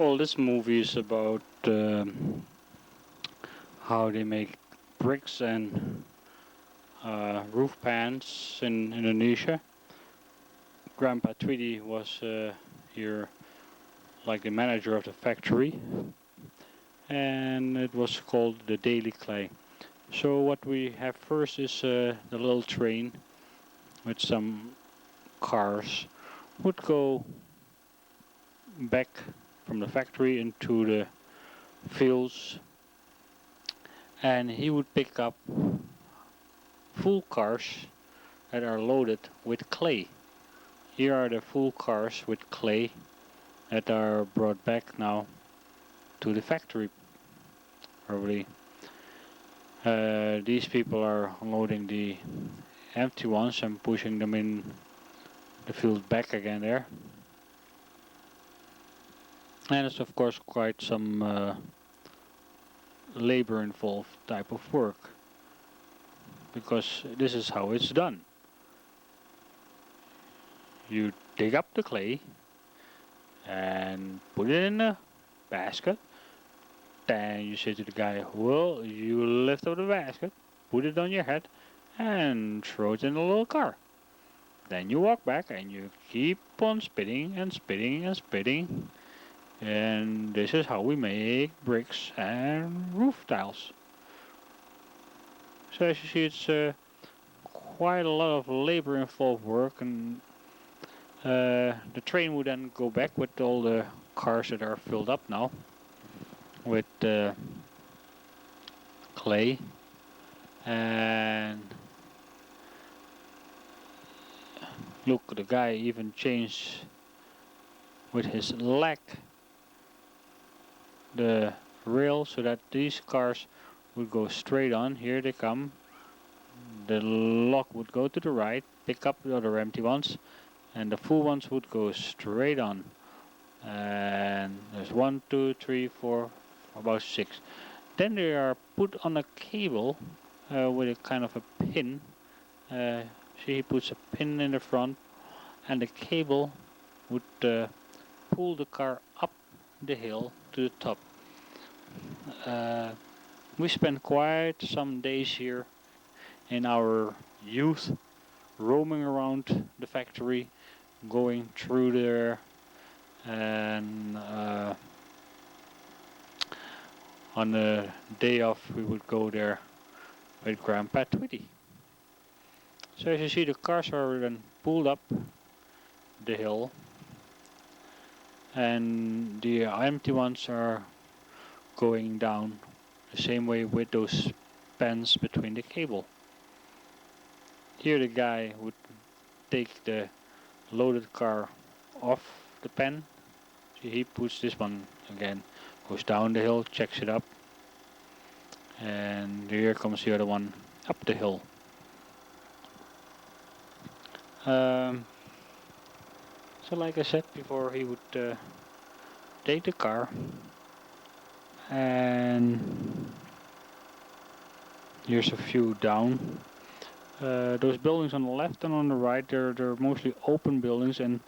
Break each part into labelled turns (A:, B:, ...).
A: Well, this movie is about how they make bricks and roof pans in Indonesia. Grandpa Tweedy was here like the manager of the factory, and it was called the Deli Klei. So what we have first is the little train with some cars would go back from the factory into the fields, and he would pick up full cars that are loaded with clay. Here are the full cars with clay that are brought back now to the factory. Probably these people are unloading the empty ones and pushing them in the field back again there. And it's of course quite some labor involved type of work, because this is how it's done. You dig up the clay and put it in a basket. Then you say to the guy, well, you lift up the basket, put it on your head, and throw it in a little car. Then you walk back and you keep on spitting and spitting and spitting. And this is how we make bricks and roof tiles. So as you see, it's quite a lot of labor involved work, and the train would then go back with all the cars that are filled up now with clay, and look, the guy even changed with his leg the rail so that these cars would go straight on. Here they come. The lock would go to the right, pick up the other empty ones, and the full ones would go straight on. And there's 1, 2, 3, 4, about 6. Then they are put on a cable with a kind of a pin. See, he puts a pin in the front, and the cable would pull the car up the hill to the top. We spent quite some days here in our youth, roaming around the factory, going through there, and on the day off we would go there with Grandpa Tweety. So as you see, the cars are then pulled up the hill, and the empty ones are going down the same way with those pans between the cable. Here the guy would take the loaded car off the pan. See, he puts this one again, goes down the hill, checks it up, and here comes the other one up the hill. So like I said before, he would take the car, and here's a view down. Those buildings on the left and on the right, they're mostly open buildings, and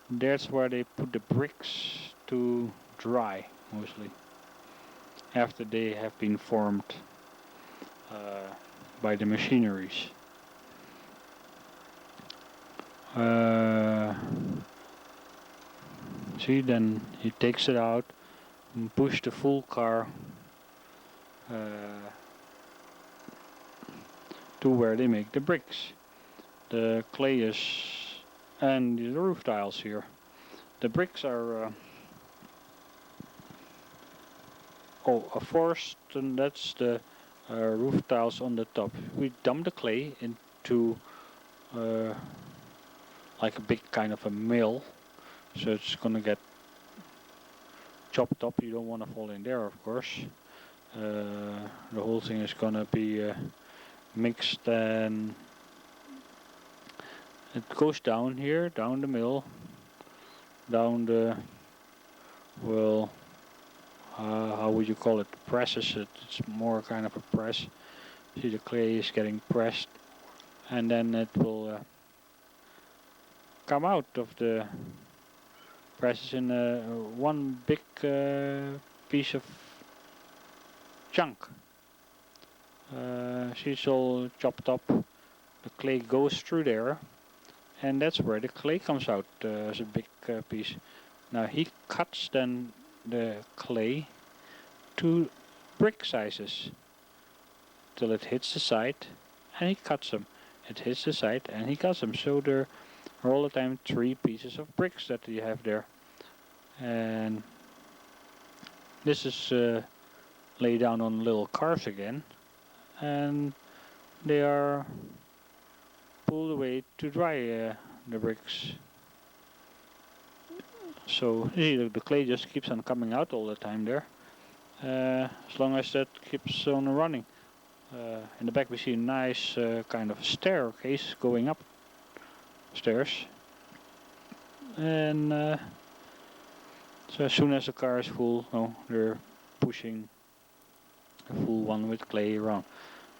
A: that's where they put the bricks to dry, mostly, after they have been formed by the machineries. See, then he takes it out and push the full car to where they make the bricks. The clay is and the roof tiles here. The bricks are forced, and that's the roof tiles on the top. We dump the clay into like a big kind of a mill, so it's gonna get chopped up. You don't want to fall in there, of course. The whole thing is gonna be mixed, and it goes down here, down the mill, down the, well, how would you call it, presses. It's more kind of a press. See, the clay is getting pressed, and then it will come out of the presses in one big piece of chunk. See, it's all chopped up. The clay goes through there, and that's where the clay comes out as a big piece. Now he cuts then the clay to brick sizes till it hits the side, and he cuts them. It hits the side, and he cuts them. So there are all the time 3 pieces of bricks that you have there, and this is laid down on little cars again, and they are pulled away to dry the bricks. So you see, the clay just keeps on coming out all the time there, as long as that keeps on running. In the back we see a nice kind of staircase going up stairs, and so as soon as the car is full, they're pushing a full one with clay around.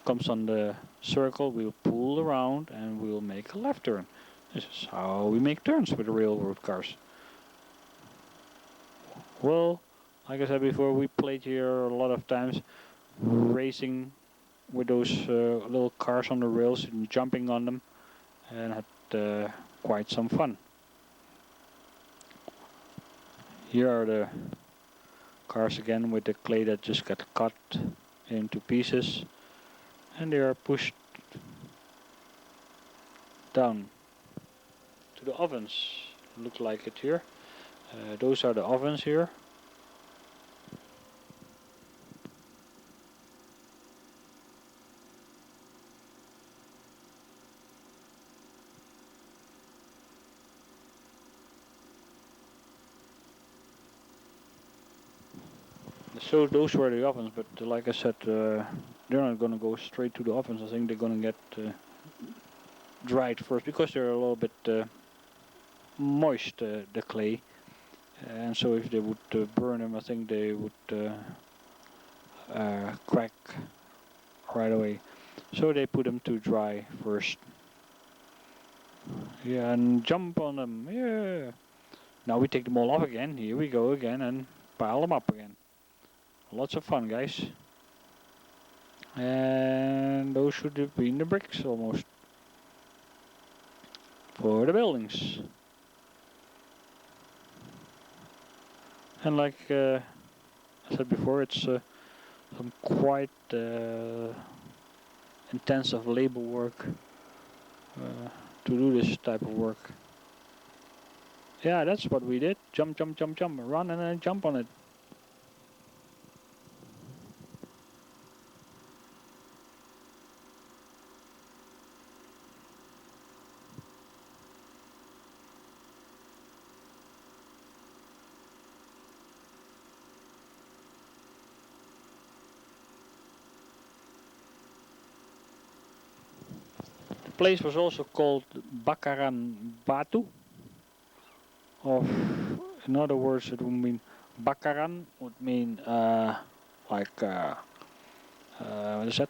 A: Comes on the circle, we'll pull around and we'll make a left turn. This is how we make turns with the railroad cars. Well, like I said before, we played here a lot of times, racing with those little cars on the rails and jumping on them, and had quite some fun. Here are the cars again with the clay that just got cut into pieces, and they are pushed down to the ovens. Look like it here. Those are the ovens here. So those were the ovens, but like I said, they're not gonna go straight to the ovens. I think they're gonna get dried first, because they're a little bit moist, the clay, and so if they would burn them, I think they would crack right away. So they put them to dry first. Yeah, and jump on them. Yeah. Now we take them all off again. Here we go again and pile them up again. Lots of fun, guys. And those should have been the bricks almost for the buildings. And like I said before, it's some quite intensive labor work to do this type of work. Yeah, that's what we did. Jump, jump, jump, jump, run and then jump on it. The place was also called Bakaran Batu. Of, in other words, it would mean Bakaran would mean what is that?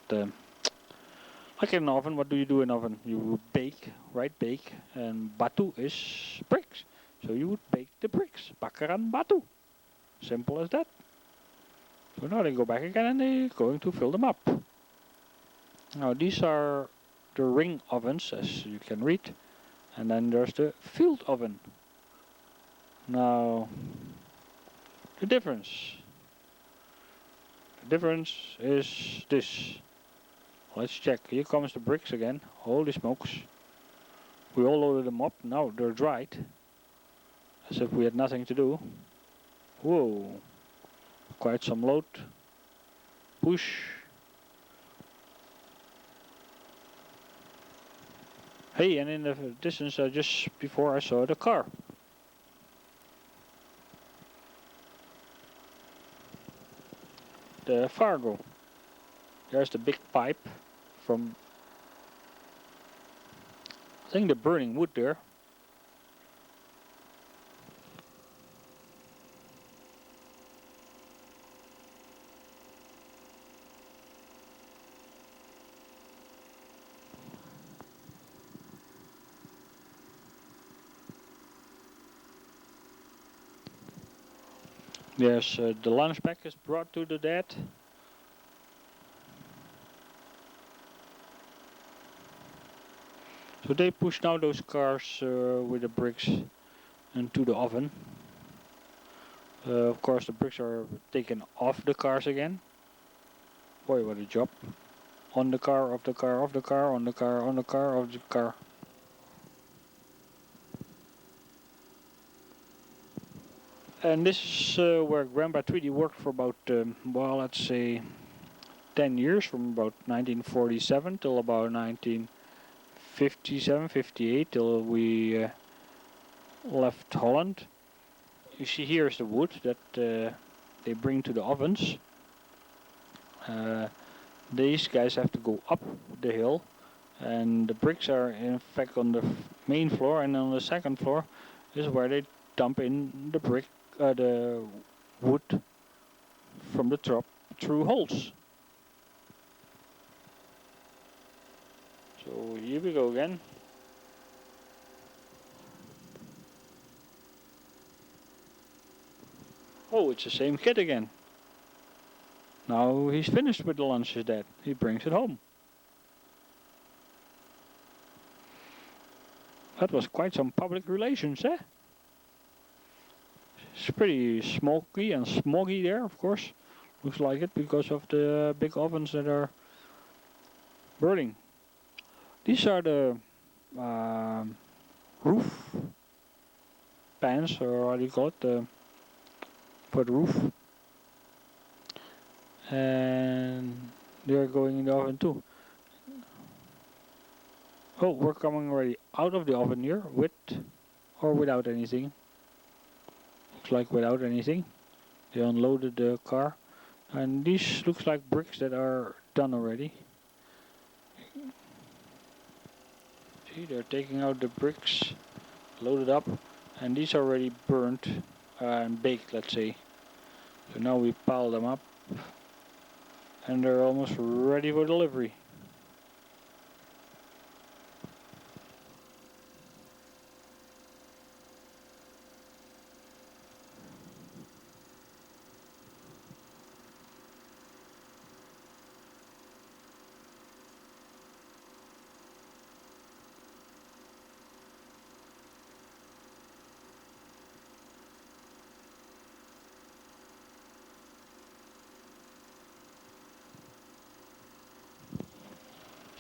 A: Like in an oven. What do you do in an oven? You bake, right? Bake, and Batu is bricks. So you would bake the bricks. Bakaran Batu. Simple as that. So now they go back again and they're going to fill them up. Now these are the ring ovens, as you can read, and then there's the field oven. Now the difference is this. Let's check. Here comes the bricks again. Holy smokes. We all loaded them up. Now they're dried, as if we had nothing to do. Whoa. Quite some load. Push. Hey, and in the distance just before I saw the car. The Fargo. There's the big pipe from, I think, the burning wood there. Yes, the lunch pack is brought to the dad. So they push now those cars with the bricks into the oven. Of course the bricks are taken off the cars again. Boy, what a job. On the car, off the car, off the car, on the car, on the car, off the car. And this is where Grandpa Tweedy worked for about, well, let's say 10 years, from about 1947 till about 1957, 58, till we left Holland. You see here is the wood that they bring to the ovens. These guys have to go up the hill, and the bricks are in fact on the main floor, and on the second floor is where they dump in the the wood from the top through holes. So here we go again. Oh, it's the same kid again. Now he's finished with the lunch, his dad. He brings it home. That was quite some public relations, eh? It's pretty smoky and smoggy there, of course. Looks like it because of the big ovens that are burning. These are the roof pans, or how do you call it, for the roof. And they are going in the oven too. Oh, we're coming already out of the oven here, with or without anything. Looks like without anything. They unloaded the car. And these looks like bricks that are done already. See, they're taking out the bricks, loaded up, and these are already burnt and baked, let's say. So now we pile them up, and they're almost ready for delivery.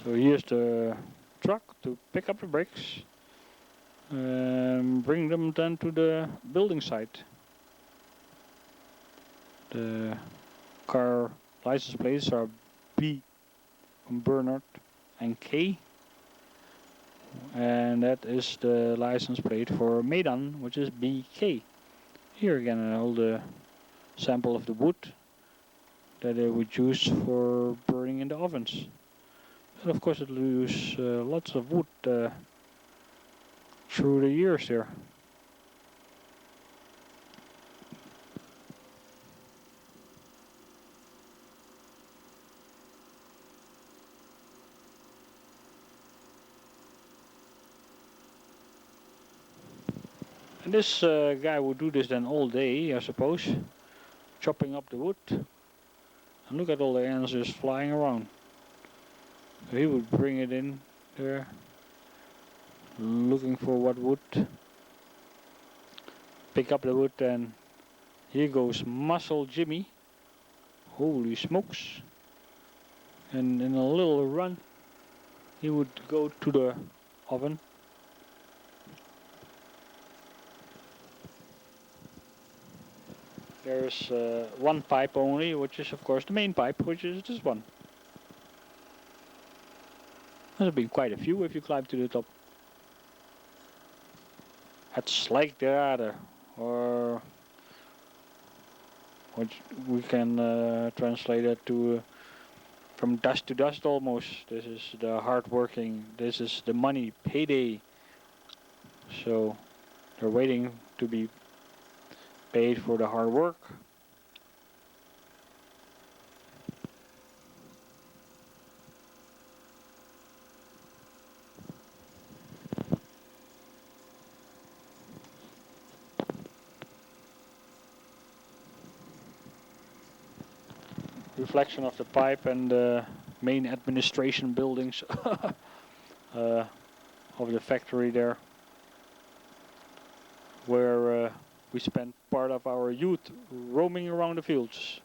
A: So here's the truck to pick up the bricks and bring them then to the building site. The car license plates are B from Bernard and K, and that is the license plate for Medan, which is BK. Here again all the sample of the wood that they would use for burning in the ovens. And of course it will use lots of wood through the years there. And this guy would do this then all day, I suppose, chopping up the wood. And look at all the ants just flying around. So he would bring it in there, looking for what wood, pick up the wood, and here goes Muscle Jimmy. Holy smokes. And in a little run, he would go to the oven. There's one pipe only, which is of course the main pipe, which is this one. There's been quite a few if you climb to the top. It's like the other, or which we can translate it to from dust to dust almost. This is the hard working, this is the money, payday. So they're waiting to be paid for the hard work. reflection of the pipe and the main administration buildings of the factory there, where we spent part of our youth roaming around the fields.